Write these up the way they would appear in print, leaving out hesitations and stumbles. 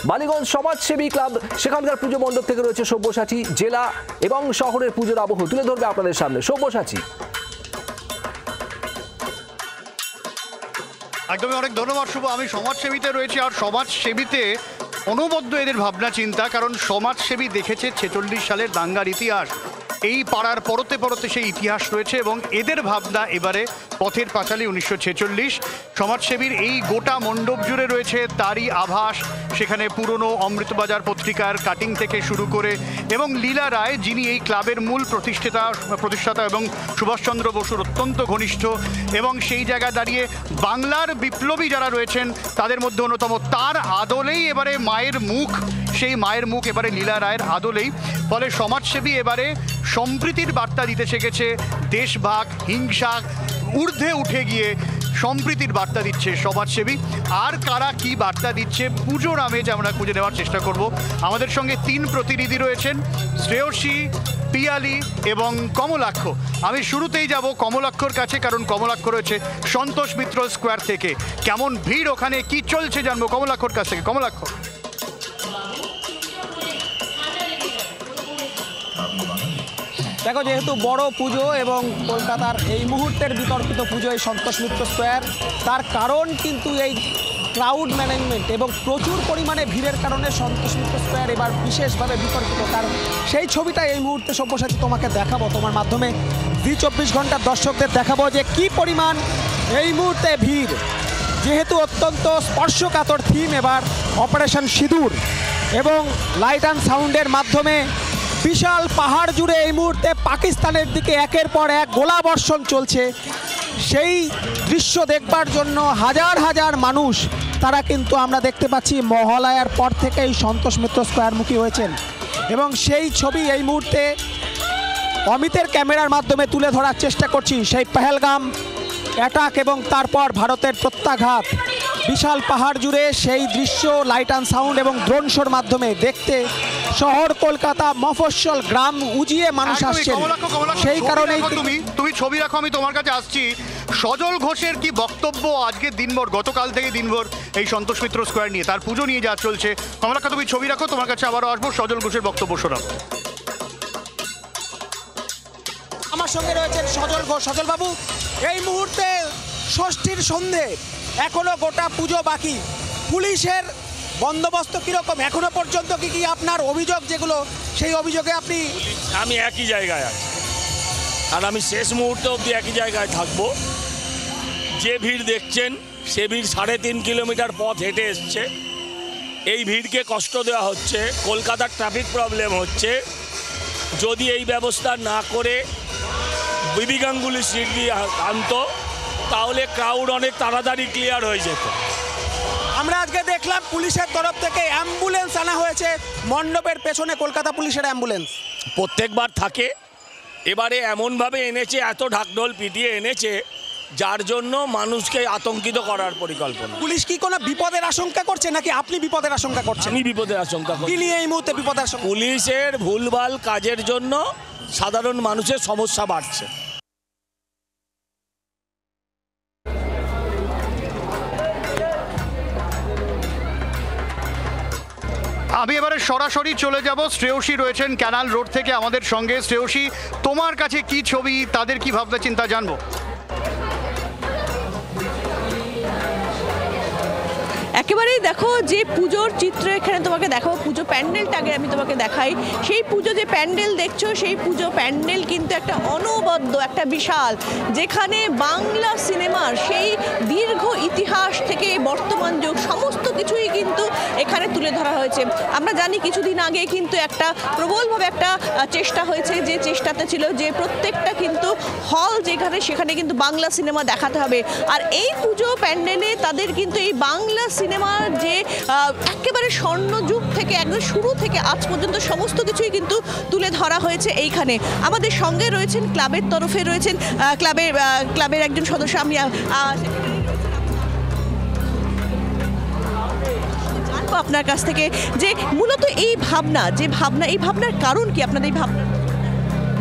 বালিগঞ্জ সমাজসেবী ক্লাব সেখানকার পুজো মণ্ডপ থেকে রয়েছে সব্যসাচী। জেলা এবং শহরের পুজোর আবহ তুলে ধরবে আপনাদের সামনে সব্যসাচী। একদমই, অনেক ধন্যবাদ শুভ। আমি সমাজসেবীতে রয়েছি, আর সমাজসেবীতে অনবদ্য এদের ভাবনা চিন্তা, কারণ সমাজসেবী দেখেছে 46 সালের দাঙ্গার ইতিহাস। এই পাড়ার পরতে পরতে সেই ইতিহাস রয়েছে এবং এদের ভাবনা এবারে পথের পাঁচালী 1946। সমাজসেবীর এই গোটা মণ্ডপ জুড়ে রয়েছে তারই আভাস। সেখানে পুরনো অমৃতবাজার পত্রিকার কাটিং থেকে শুরু করে, এবং লীলা রায় যিনি এই ক্লাবের মূল প্রতিষ্ঠাতা এবং সুভাষচন্দ্র বসুর অত্যন্ত ঘনিষ্ঠ, এবং সেই জায়গায় দাঁড়িয়ে বাংলার বিপ্লবী যারা রয়েছেন তাদের মধ্যে অন্যতম, তার আদলেই এবারে মায়ের মুখ, সেই মায়ের মুখ এবারে লীলা রায়ের আদলেই। ফলে সমাজসেবী এবারে সম্প্রীতির বার্তা দিতে শিখেছে। দেশভাগ, হিংসা ঊর্ধ্বে উঠে গিয়ে সম্প্রীতির বার্তা দিচ্ছে সমাজসেবী। আর কারা কি বার্তা দিচ্ছে পুজোর আমেজ আমরা খুঁজে নেওয়ার চেষ্টা করব। আমাদের সঙ্গে 3 প্রতিনিধি রয়েছেন, শ্রেয়সী, পিয়ালি এবং কমলাক্ষ। আমি শুরুতেই যাব কমলাক্ষর কাছে, কারণ কমলাক্ষ রয়েছে সন্তোষ মিত্র স্কোয়ার থেকে। কেমন ভিড় ওখানে, কি চলছে জানবো কমলাক্ষর কাছ থেকে। কমলাক্ষ, দেখো, যেহেতু বড় পুজো এবং কলকাতার এই মুহূর্তের বিতর্কিত পুজো এই সন্তোষ মিত্র স্কোয়ার, তার কারণ কিন্তু এই ক্রাউড ম্যানেজমেন্ট এবং প্রচুর পরিমাণে ভিড়ের কারণে সন্তোষ মিত্র স্কোয়ার এবার বিশেষভাবে বিতর্কিত। কারণ সেই ছবিটা এই মুহূর্তে সব্যসাচী তোমাকে দেখাবো, তোমার মাধ্যমে জি 24 ঘন্টার দর্শকদের দেখাবো যে কি পরিমাণ এই মুহূর্তে ভিড়। যেহেতু অত্যন্ত স্পর্শকাতর থিম এবার অপারেশন সিঁদুর, এবং লাইট অ্যান্ড সাউন্ডের মাধ্যমে বিশাল পাহাড় জুড়ে এই মুহূর্তে পাকিস্তানের দিকে একের পর এক গোলাবর্ষণ চলছে। সেই দৃশ্য দেখবার জন্য হাজার হাজার মানুষ তারা কিন্তু আমরা দেখতে পাচ্ছি মহালয়ার পর থেকেই সন্তোষ মিত্র স্কোয়ারমুখী হয়েছেন, এবং সেই ছবি এই মুহূর্তে অমিতের ক্যামেরার মাধ্যমে তুলে ধরার চেষ্টা করছি। সেই পেহেলগাম অ্যাটাক এবং তারপর ভারতের প্রত্যাঘাত, বিশাল পাহাড় জুড়ে সেই দৃশ্য লাইট অ্যান্ড সাউন্ড এবং ড্রোন শোর মাধ্যমে দেখতে শহর কলকাতা, মফস্বল, গ্রাম উজিয়ে মানুষ আসছেন। সেই কারণেই তুমি ছবি রাখো, আমি তোমার কাছে আসছি। সজল ঘোষের কি বক্তব্য আজকে দিনভর, গতকাল থেকে দিনভর এই সন্তোষ মিত্র স্কোয়ার নিয়ে, তার পুজো নিয়ে যা চলছে? কমলাক্ষ, তুমি ছবি রাখো, তোমার কাছে আবারও আসবো। সজল ঘোষের বক্তব্য শোনাবো। আমার সঙ্গে রয়েছেন সজল ঘোষ। সজল বাবু, এই মুহূর্তে ষষ্ঠীর সন্ধে, এখনো গোটা পুজো বাকি, পুলিশের বন্দোবস্ত কিরকম এখনো পর্যন্ত? কি আপনার অভিযোগ যেগুলো, সেই অভিযোগে আপনি? আমি একই জায়গায় আছি, আর আমি শেষ মুহূর্তে অবধি একই জায়গায় থাকবো। যে ভিড় দেখছেন সে ভিড় 3.5 কিলোমিটার পথ হেঁটে এসছে। এই ভিড়কে কষ্ট দেওয়া হচ্ছে, কলকাতার ট্রাফিক প্রবলেম হচ্ছে। যদি এই ব্যবস্থা না করে বিবি গাঙ্গুলি স্ট্রিট দিয়ে আনতো, তাহলে ক্রাউড অনেক তাড়াতাড়ি ক্লিয়ার হয়ে যেত। আমরা আজকে দেখলাম পুলিশের তরফ থেকে অ্যাম্বুলেন্স আনা হয়েছে মণ্ডপের পেছনে, কলকাতা পুলিশের অ্যাম্বুলেন্স প্রত্যেকবার থাকে, এবারে এমনভাবে এনেছে, এত ঢাকঢোল পিটিয়ে এনেছে, যার জন্য মানুষকে আতঙ্কিত করার পরিকল্পনা। পুলিশ কি কোনো বিপদের আশঙ্কা করছে, নাকি আপনি বিপদের আশঙ্কা করছেন? আমি বিপদের আশঙ্কা করছি। কি নিয়ে এই মুহূর্তে বিপদের আশঙ্কা? পুলিশের ভুলভাল কাজের জন্য সাধারণ মানুষের সমস্যা বাড়ছে। আমি এবারে সরাসরি চলে যাব, শ্রেয়সী রয়েছেন ক্যানাল রোড থেকে আমাদের সঙ্গে। শ্রেয়সী, তোমার কাছে কি ছবি, তাদের কি ভাবনা চিন্তা জানবো। একেবারেই দেখো, যে পুজোর চিত্র এখানে তোমাকে দেখাবো, পুজো প্যান্ডেলটা আগে আমি তোমাকে দেখাই। সেই পুজো যে প্যান্ডেল দেখছো, সেই পুজো প্যান্ডেল কিন্তু একটা অনবদ্য, একটা বিশাল, যেখানে বাংলা সিনেমার সেই দীর্ঘ ইতিহাস থেকে বর্তমান যুগ সমস্ত কিছুই কিন্তু এখানে তুলে ধরা হয়েছে। আমরা জানি কিছুদিন আগে কিন্তু একটা প্রবলভাবে একটা চেষ্টা হয়েছে, যে চেষ্টাটা ছিল যে প্রত্যেকটা কিন্তু হল যেখানে, সেখানে কিন্তু বাংলা সিনেমা দেখাতে হবে। আর এই পুজো প্যান্ডেলে তাদের কিন্তু এই বাংলা সিনেমার যে একেবারে স্বর্ণযুগ থেকে একদম শুরু থেকে আজ পর্যন্ত সমস্ত কিছুই কিন্তু তুলে ধরা হয়েছে এইখানে। আমাদের সঙ্গে রয়েছেন ক্লাবের তরফে রয়েছেন ক্লাবের একজন সদস্য। আমি জানবো আপনার কাছ থেকে যে মূলত এই ভাবনা, এই ভাবনার কারণ কি আপনাদের এই ভাবনা?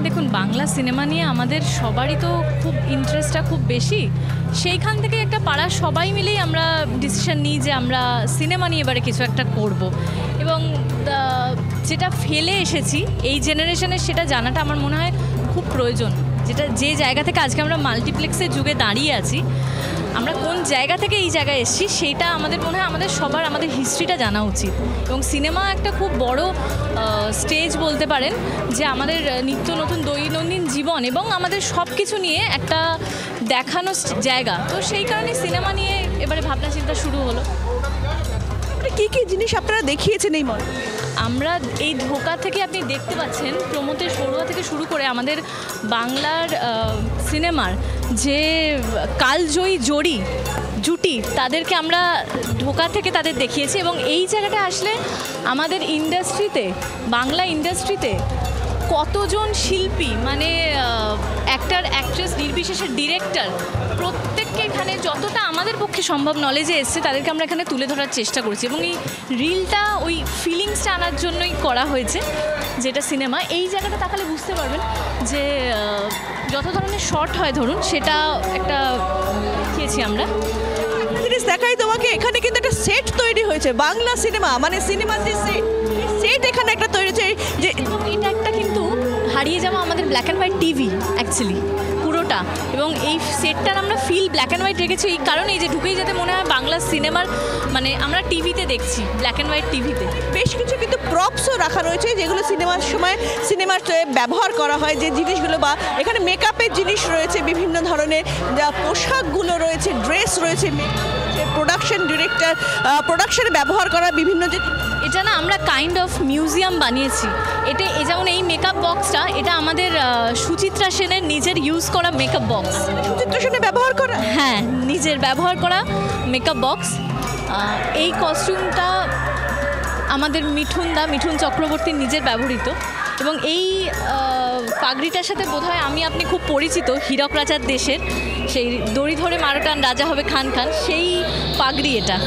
দেখুন, বাংলা সিনেমা নিয়ে আমাদের সবারই তো খুব ইন্টারেস্টটা খুব বেশি। সেইখান থেকে একটা পাড়ার সবাই মিলেই আমরা ডিসিশন নিই যে আমরা সিনেমা নিয়ে এবারে কিছু একটা করব। এবং যেটা ফেলে এসেছি এই জেনারেশনের, সেটা জানাটা আমার মনে হয় খুব প্রয়োজন। যে জায়গা থেকে আজকে আমরা মাল্টিপ্লেক্সের যুগে দাঁড়িয়ে আছি, আমরা কোন জায়গা থেকে এই জায়গায় এসেছি সেইটা আমাদের মনে হয় আমাদের সবার আমাদের হিস্ট্রিটা জানা উচিত। এবং সিনেমা একটা খুব বড় স্টেজ বলতে পারেন, যে আমাদের নিত্য নতুন দৈনন্দিন জীবন এবং আমাদের সব কিছু নিয়ে একটা দেখানো জায়গা। তো সেই কারণে সিনেমা নিয়ে এবারে ভাবনা চিন্তা শুরু হলো। কি কি জিনিস আপনারা দেখিয়েছেন এই মঞ্চে? আমরা এই ঢোকা থেকে আপনি দেখতে পাচ্ছেন প্রমোদের সরুয়া থেকে শুরু করে আমাদের বাংলার সিনেমার যে কালজয়ী জুটি তাদেরকে আমরা ঢোকা থেকে তাদের দেখিয়েছি। এবং এই জায়গাটা আসলে আমাদের ইন্ডাস্ট্রিতে, বাংলা ইন্ডাস্ট্রিতে কতজন শিল্পী, মানে অ্যাক্টর অ্যাক্ট্রেস নির্বিশেষে ডিরেক্টর, প্রত্যেককে এখানে যতটা আমাদের পক্ষে সম্ভব নলেজে এসছে তাদেরকে আমরা এখানে তুলে ধরার চেষ্টা করেছি। এবং এই রিলটা ওই ফিলিংসটা আনার জন্যই করা হয়েছে, যেটা সিনেমা। এই জায়গাটা তাকালে বুঝতে পারবেন যে যত ধরনের শর্ট হয় ধরুন, সেটা একটা দেখিয়েছি আমরা। জিনিস দেখাই তোমাকে, এখানে কিন্তু একটা সেট তৈরি হয়েছে বাংলা সিনেমা, মানে সিনেমার যে সেট এখানে একটা তৈরি হয়েছে। যে এটা একটা কিন্তু হারিয়ে যাওয়া আমাদের black and white TV actually পুরোটা। এবং এই সেটটার আমরা ফিল ব্ল্যাক অ্যান্ড হোয়াইট রেখেছি এই কারণেই যে ঢুকেই যাতে মনে হয় বাংলা সিনেমার, মানে আমরা টিভিতে দেখছি, ব্ল্যাক অ্যান্ড হোয়াইট টিভিতে। বেশ কিছু কিন্তু প্রপসও রাখা রয়েছে যেগুলো সিনেমার সময় সিনেমার ব্যবহার করা হয়, যে জিনিসগুলো, বা এখানে মেকআপের জিনিস রয়েছে, বিভিন্ন ধরনের যা পোশাকগুলো রয়েছে, ড্রেস রয়েছে, প্রোডাকশন ডিরেক্টর প্রোডাকশনে ব্যবহার করা বিভিন্ন যে, এটা না আমরা কাইন্ড অফ মিউজিয়াম বানিয়েছি। এটা যেমন এই মেকআপ বক্সটা, এটা আমাদের সুচিত্রা সেনের নিজের ইউজ করা মেকআপ বক্স। সুচিত্রা সেনের ব্যবহার করা? হ্যাঁ, নিজের ব্যবহার করা মেকআপ বক্স। এই কস্টিউমটা আমাদের মিঠুন চক্রবর্তীর নিজের ব্যবহৃত। এবং এই পাগড়িটার সাথে বোধহয় আপনি খুব পরিচিত, হীরক রাজার দেশের সেই দড়ি ধরে মারকান রাজা হবে খান, সেই পাগড়ি এটা।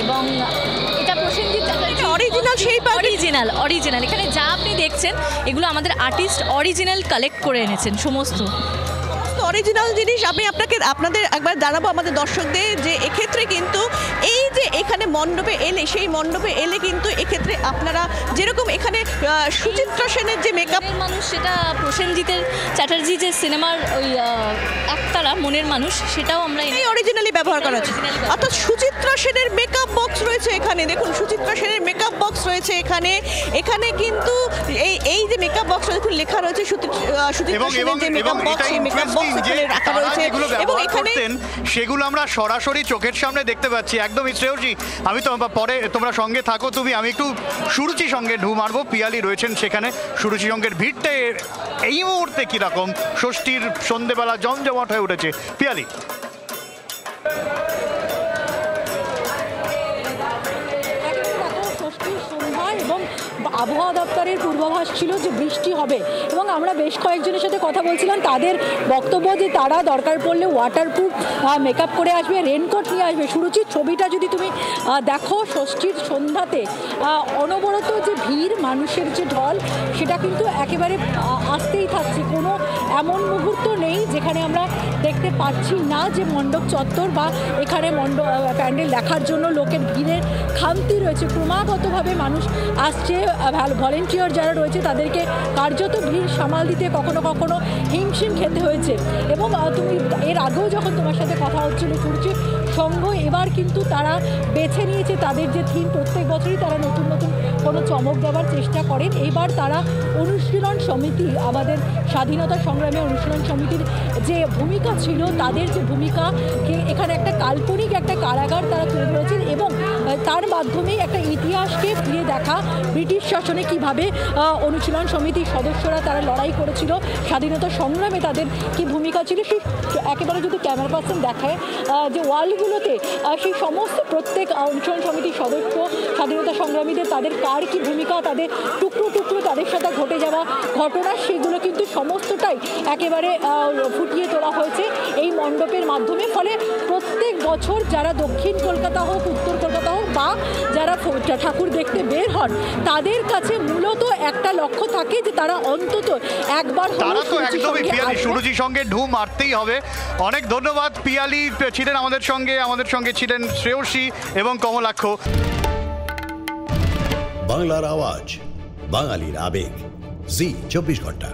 এবং এটা প্রসেনজিৎ অরিজিনাল, সেই অরিজিনাল। এখানে যা আপনি দেখছেন এগুলো আমাদের আর্টিস্ট অরিজিনাল কালেক্ট করে এনেছেন সমস্ত অরিজিনাল জিনিস। আমি আপনাদের একবার জানাবো আমাদের দর্শকদের যে এক্ষেত্রে কিন্তু এই যে এখানে মণ্ডপে এলে, সেই মণ্ডপে এলে কিন্তু এক্ষেত্রে আপনারা যেরকম এখানে সুচিত্রা সেনের যে মেকআপ মানুষ, সেটা প্রসেনজিতের চ্যাটার্জি যে সিনেমার ওই একতারা মনের মানুষ, সেটাও আমরা এই অরিজিনালি ব্যবহার করা হচ্ছে। অর্থাৎ সুচিত্রা সেনের মেকআপ বক্স রয়েছে এখানে। দেখুন, সুচিত্রা সেনের মেকআপ বক্স রয়েছে এখানে। এখানে কিন্তু এই যে মেকআপ বক্স দেখুন লেখা রয়েছে সুচিত্রা সেনের যে মেকআপ বক্স, সেই মেকআপ বক্স রাখা রয়েছে। এবং এখানে সেগুলো আমরা সরাসরি চোখের সামনে দেখতে পাচ্ছি। একদমই শ্রেয়সী, আমি তো পরে তোমরা সঙ্গে থাকো, আমি একটু সুরুচি সঙ্গে ঢু মারবো। পিয়ালি রয়েছেন সেখানে। সুরুচি সঙ্গের ভিড়টা এই মুহূর্তে কিরকম? ষষ্ঠীর সন্ধেবেলা জমজমাট হয়ে উঠেছে। পিয়ালি, এবং আবহাওয়া দপ্তরের পূর্বাভাস ছিল যে বৃষ্টি হবে। এবং আমরা বেশ কয়েকজনের সাথে কথা বলছিলাম, তাদের বক্তব্য যে তারা দরকার পড়লে ওয়াটারপ্রুফ মেকআপ করে আসবে, রেনকোট নিয়ে আসবে। সুরুচির ছবিটা যদি তুমি দেখো, ষষ্ঠীর সন্ধ্যাতে অনবরত যে ভিড়, মানুষের যে ঢল, সেটা কিন্তু একেবারে আসতেই থাকছে। কোনো এমন মুহূর্ত নেই যেখানে আমরা দেখতে পাচ্ছি না যে মণ্ডপ চত্বর বা এখানে প্যান্ডেল দেখার জন্য লোকের ভিড়ের খামতি রয়েছে। ক্রমাগতভাবে মানুষ আসছে, ভলেন্টিয়ার যারা রয়েছে তাদেরকে কার্যত ভিড় সামাল দিতে কখনো কখনো হিমশিম খেতে হয়েছে। এবং তুমি এর আগেও যখন তোমার সাথে কথা হচ্ছিল সুরুচি, সংঘ এবার কিন্তু তারা বেছে নিয়েছে তাদের যে থিম। প্রত্যেক বছরই তারা নতুন নতুন কোনো চমক দেওয়ার চেষ্টা করেন। এইবার তারা অনুশীলন সমিতি, আমাদের স্বাধীনতা সংগ্রামে অনুশীলন সমিতির যে ভূমিকা ছিল, তাদের যে ভূমিকাকে এখানে একটা কাল্পনিক একটা কারাগার তারা তুলে ধরেছেন। এবং তার মাধ্যমে একটা ইতিহাসকে ফিরে দেখা, ব্রিটিশ শাসনে কীভাবে অনুশীলন সমিতির সদস্যরা তারা লড়াই করেছিল, স্বাধীনতা সংগ্রামে তাদের কী ভূমিকা ছিল, সেই একেবারে যদি ক্যামেরা পার্সন দেখায় যে ওয়ালগুলোতে সেই সমস্ত প্রত্যেক অনুশীলন সমিতির সদস্য, স্বাধীনতা সংগ্রামীদের তাদের কার কি ভূমিকা, তাদের টুকরো টুকরো তাদের সাথে ঘটে যাওয়া ঘটনা, সেগুলো কিন্তু সমস্তটাই একেবারে ফুটিয়ে তোলা হয়েছে এই মণ্ডপের মাধ্যমে। ফলে প্রত্যেক বছর যারা দক্ষিণ কলকাতা হোক, উত্তর কলকাতা হোক, বা যারা ঠাকুর দেখতে বের হন, তাদের কাছে মূলত একটা লক্ষ্য থাকে যে তারা অন্তত একবার তারা তো একদমই পিয়ালি সুরুচির সঙ্গে ঢু মারতেই হবে। অনেক ধন্যবাদ। পিয়ালি ছিলেন আমাদের সঙ্গে ছিলেন শ্রেয়সী এবং কমলাক্ষ। বাংলার আওয়াজ, বাঙালির আবেগ, জি 24 ঘন্টা।